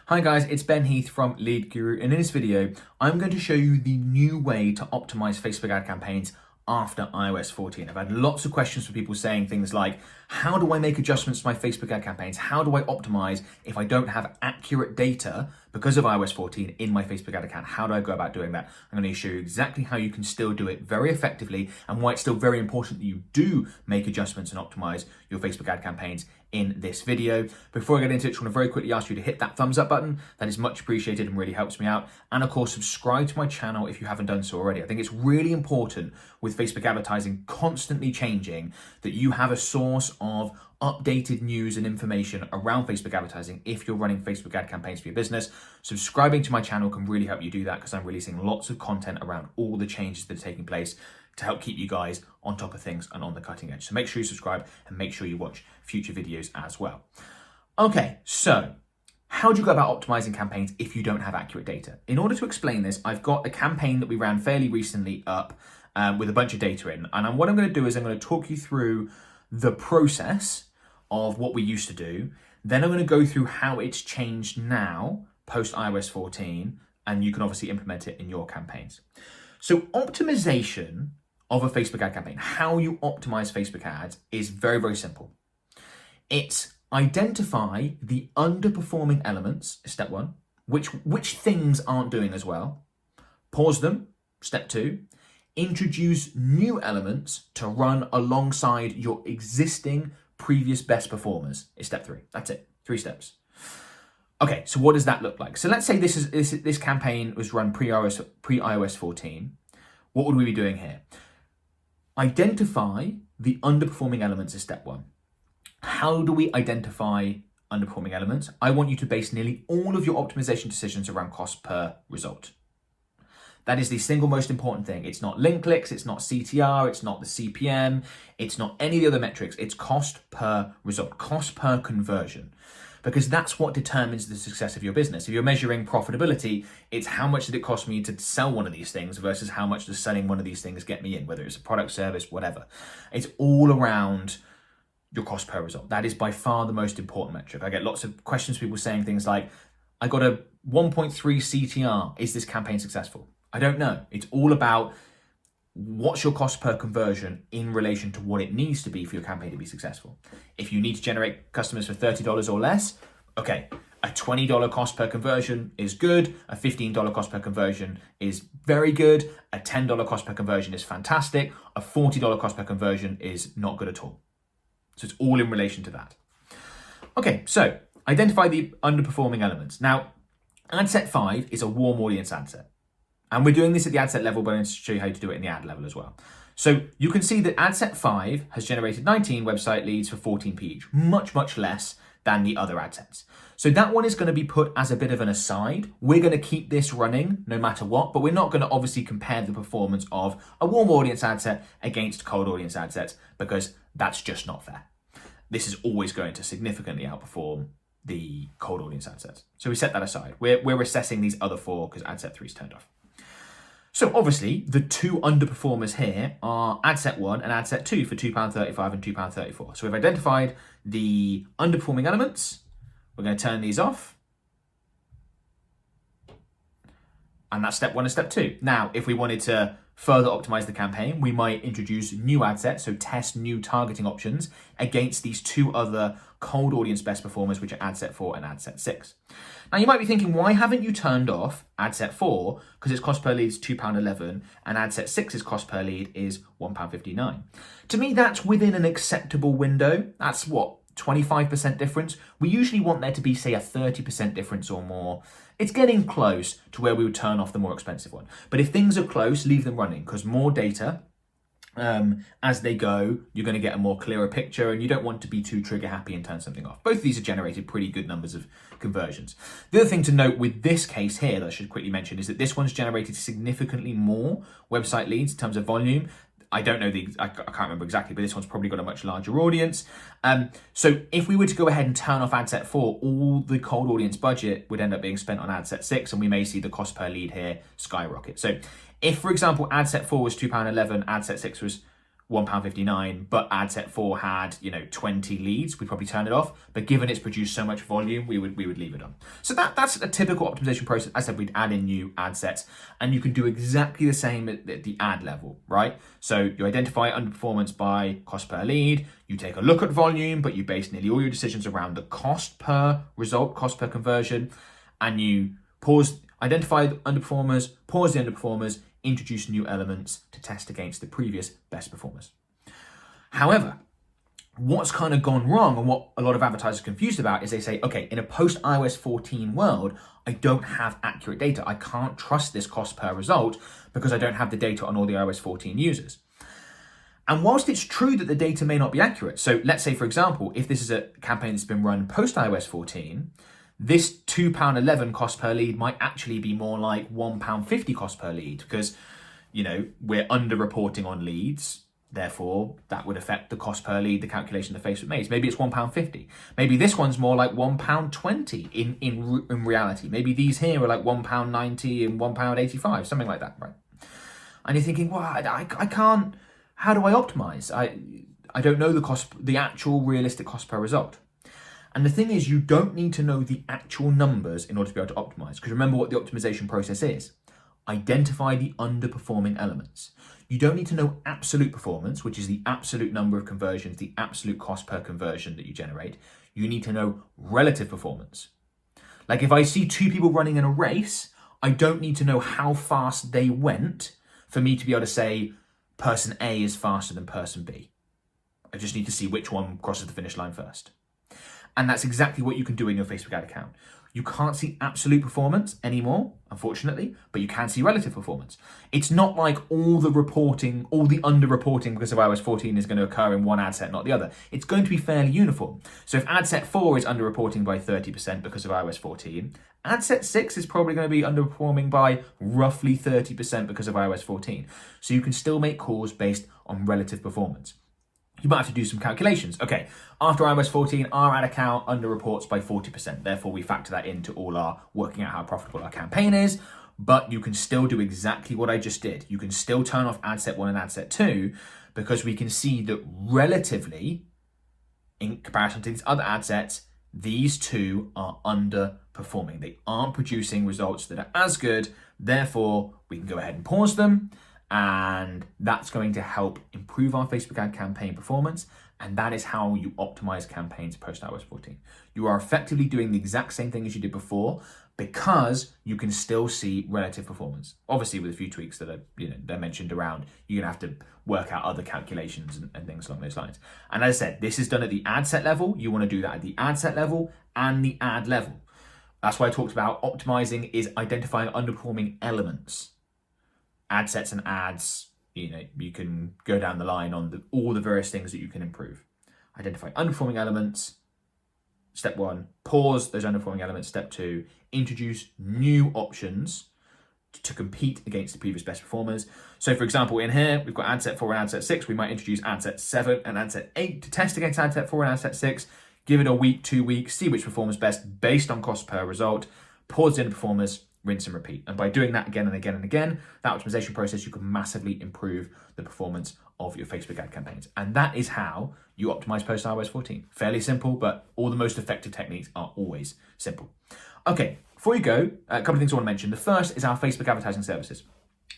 Hi guys, it's Ben Heath from Lead Guru, and in this video, I'm going to show you the new way to optimize Facebook ad campaigns after iOS 14. I've had lots of questions from people saying things like, how do I make adjustments to my Facebook ad campaigns? How do I optimize if I don't have accurate data because of iOS 14 in my Facebook ad account? How do I go about doing that? I'm going to show you exactly how you can still do it very effectively and why it's still very important that you do make adjustments and optimize your Facebook ad campaigns in this video. Before I get into it, I just want to very quickly ask you to hit that thumbs up button. That is much appreciated and really helps me out. And of course, subscribe to my channel if you haven't done so already. I think it's really important with Facebook advertising constantly changing that you have a source of updated news and information around Facebook advertising if you're running Facebook ad campaigns for your business. Subscribing to my channel can really help you do that because I'm releasing lots of content around all the changes that are taking place to help keep you guys on top of things and on the cutting edge. So make sure you subscribe and make sure you watch future videos as well. Okay, so how do you go about optimizing campaigns if you don't have accurate data? In order to explain this, I've got a campaign that we ran fairly recently up with a bunch of data in. And what I'm going to do is I'm going to talk you through the process of what we used to do. Then I'm going to go through how it's changed now post iOS 14, and you can obviously implement it in your campaigns. So optimization of a Facebook ad campaign, how you optimize Facebook ads is very, very simple. It's identify the underperforming elements, step one, which things aren't doing as well. Pause them, step two. Introduce new elements to run alongside your existing previous best performers is step three. That's it, 3 steps. Okay, so what does that look like? So let's say this campaign was run pre-iOS 14. What would we be doing here? Identify the underperforming elements is step one. How do we identify underperforming elements? I want you to base nearly all of your optimization decisions around cost per result. That is the single most important thing. It's not link clicks, it's not CTR, it's not the CPM, it's not any of the other metrics. It's cost per result, cost per conversion, because that's what determines the success of your business. If you're measuring profitability, it's how much did it cost me to sell one of these things versus how much does selling one of these things get me in, whether it's a product, service, whatever. It's all around your cost per result. That is by far the most important metric. I get lots of questions, people saying things like, I got a 1.3 CTR, is this campaign successful? I don't know. It's all about what's your cost per conversion in relation to what it needs to be for your campaign to be successful. If you need to generate customers for $30 or less, okay, a $20 cost per conversion is good. A $15 cost per conversion is very good. A $10 cost per conversion is fantastic. A $40 cost per conversion is not good at all. So it's all in relation to that. Okay, so identify the underperforming elements. Now, ad set 5 is a warm audience ad set. And we're doing this at the ad set level, but I'm going to show you how to do it in the ad level as well. So you can see that ad set 5 has generated 19 website leads for 14p each, much less than the other ad sets. So that one is going to be put as a bit of an aside. We're going to keep this running no matter what, but we're not going to obviously compare the performance of a warm audience ad set against cold audience ad sets because that's just not fair. This is always going to significantly outperform the cold audience ad sets. So we set that aside. We're assessing these other 4 because ad set 3 is turned off. So obviously the 2 underperformers here are ad set 1 and ad set 2 for £2.35 and £2.34. So we've identified the underperforming elements. We're going to turn these off. And that's step 1 and step 2. Now, if we wanted to further optimize the campaign, we might introduce new ad sets, so test new targeting options against these 2 other cold audience best performers, which are ad set 4 and ad set 6. Now you might be thinking, why haven't you turned off ad set 4? Because its cost per lead is £2.11 and ad set 6's cost per lead is £1.59. To me, that's within an acceptable window. That's what, 25% difference? We usually want there to be, say, a 30% difference or more. It's getting close to where we would turn off the more expensive one. But if things are close, leave them running because more data, as they go, you're going to get a more clearer picture and you don't want to be too trigger happy and turn something off. Both of these have generated pretty good numbers of conversions. The other thing to note with this case here that I should quickly mention is that this one's generated significantly more website leads in terms of volume. I don't know I can't remember exactly, but this one's probably got a much larger audience. So if we were to go ahead and turn off ad set 4, all the cold audience budget would end up being spent on ad set 6, and we may see the cost per lead here skyrocket. So if, for example, ad set 4 was £2.11, ad set 6 was £1.59, but ad set 4 had, 20 leads, we'd probably turn it off. But given it's produced so much volume, we would leave it on. So that's a typical optimization process. As I said, we'd add in new ad sets, and you can do exactly the same at the ad level, right? So you identify underperformance by cost per lead, you take a look at volume, but you base nearly all your decisions around the cost per result, cost per conversion, and you identify the underperformers, pause the underperformers, introduce new elements to test against the previous best performers. However, what's kind of gone wrong and what a lot of advertisers are confused about is they say, okay, in a post iOS 14 world, I don't have accurate data. I can't trust this cost per result because I don't have the data on all the iOS 14 users. And whilst it's true that the data may not be accurate, so let's say, for example, if this is a campaign that's been run post iOS 14, this £2.11 cost per lead might actually be more like £1.50 cost per lead because, we're underreporting on leads. Therefore, that would affect the cost per lead, the calculation that Facebook makes. Maybe it's £1.50. Maybe this one's more like £1.20 in reality. Maybe these here are like £1.90 and £1.85, something like that, right? And you're thinking, well, I can't. How do I optimize? I don't know the actual realistic cost per result. And the thing is, you don't need to know the actual numbers in order to be able to optimize. Because remember what the optimization process is. Identify the underperforming elements. You don't need to know absolute performance, which is the absolute number of conversions, the absolute cost per conversion that you generate. You need to know relative performance. Like if I see two people running in a race, I don't need to know how fast they went for me to be able to say person A is faster than person B. I just need to see which one crosses the finish line first. And that's exactly what you can do in your Facebook ad account. You can't see absolute performance anymore, unfortunately, but you can see relative performance. It's not like all the underreporting because of iOS 14 is going to occur in one ad set, not the other. It's going to be fairly uniform. So if ad set 4 is underreporting by 30% because of iOS 14, ad set 6 is probably going to be underperforming by roughly 30% because of iOS 14. So you can still make calls based on relative performance. You might have to do some calculations. Okay, after iOS 14, our ad account underreports by 40%. Therefore, we factor that into all our working out how profitable our campaign is. But you can still do exactly what I just did. You can still turn off ad set 1 and ad set 2 because we can see that relatively, in comparison to these other ad sets, these two are underperforming. They aren't producing results that are as good. Therefore, we can go ahead and pause them. And that's going to help improve our Facebook ad campaign performance. And that is how you optimize campaigns post iOS 14. You are effectively doing the exact same thing as you did before because you can still see relative performance. Obviously with a few tweaks that are, they're mentioned around, you're gonna have to work out other calculations and things along those lines. And as I said, this is done at the ad set level. You wanna do that at the ad set level and the ad level. That's why I talked about optimizing is identifying underperforming elements. Ad sets and ads, you can go down the line on all the various things that you can improve. Identify underperforming elements. Step 1, pause those underperforming elements. Step 2, introduce new options to compete against the previous best performers. So for example, in here, we've got ad set 4 and ad set 6. We might introduce ad set 7 and ad set 8 to test against ad set 4 and ad set 6. Give it a week, 2 weeks, see which performs best based on cost per result. Pause the underperformers, rinse and repeat. And by doing that again and again and again, that optimization process, you can massively improve the performance of your Facebook ad campaigns. And that is how you optimize post iOS 14. Fairly simple, but all the most effective techniques are always simple. Okay, before you go, a couple of things I want to mention. The first is our Facebook advertising services.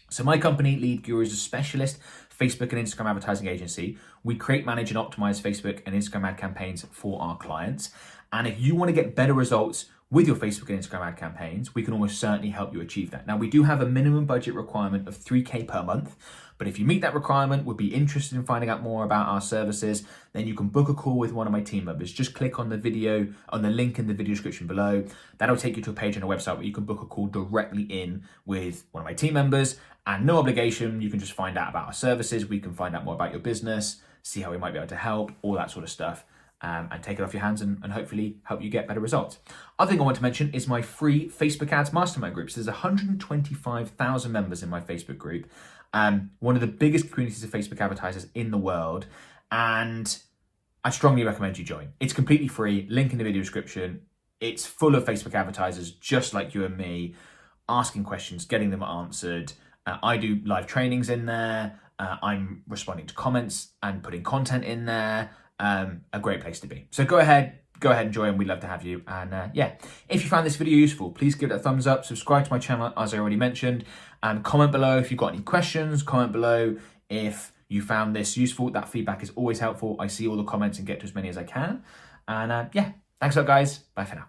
So my company, Lead Guru, is a specialist Facebook and Instagram advertising agency. We create, manage, and optimize Facebook and Instagram ad campaigns for our clients. And if you want to get better results with your Facebook and Instagram ad campaigns, we can almost certainly help you achieve that. Now, we do have a minimum budget requirement of $3,000 per month, but if you meet that requirement, would be interested in finding out more about our services, then you can book a call with one of my team members. Just click on the link in the video description below. That'll take you to a page on our website where you can book a call directly in with one of my team members, and no obligation. You can just find out about our services. We can find out more about your business, see how we might be able to help, all that sort of stuff. And take it off your hands and hopefully help you get better results. Other thing I want to mention is my free Facebook Ads Mastermind group. So there's 125,000 members in my Facebook group, one of the biggest communities of Facebook advertisers in the world, and I strongly recommend you join. It's completely free, link in the video description. It's full of Facebook advertisers just like you and me, asking questions, getting them answered. I do live trainings in there. I'm responding to comments and putting content in there. A great place to be. So go ahead, enjoy, and we'd love to have you. And yeah, if you found this video useful, please give it a thumbs up, subscribe to my channel, as I already mentioned, and comment below if you've got any questions. Comment below if you found this useful. That feedback is always helpful. I see all the comments and get to as many as I can. And yeah, thanks a lot, guys. Bye for now.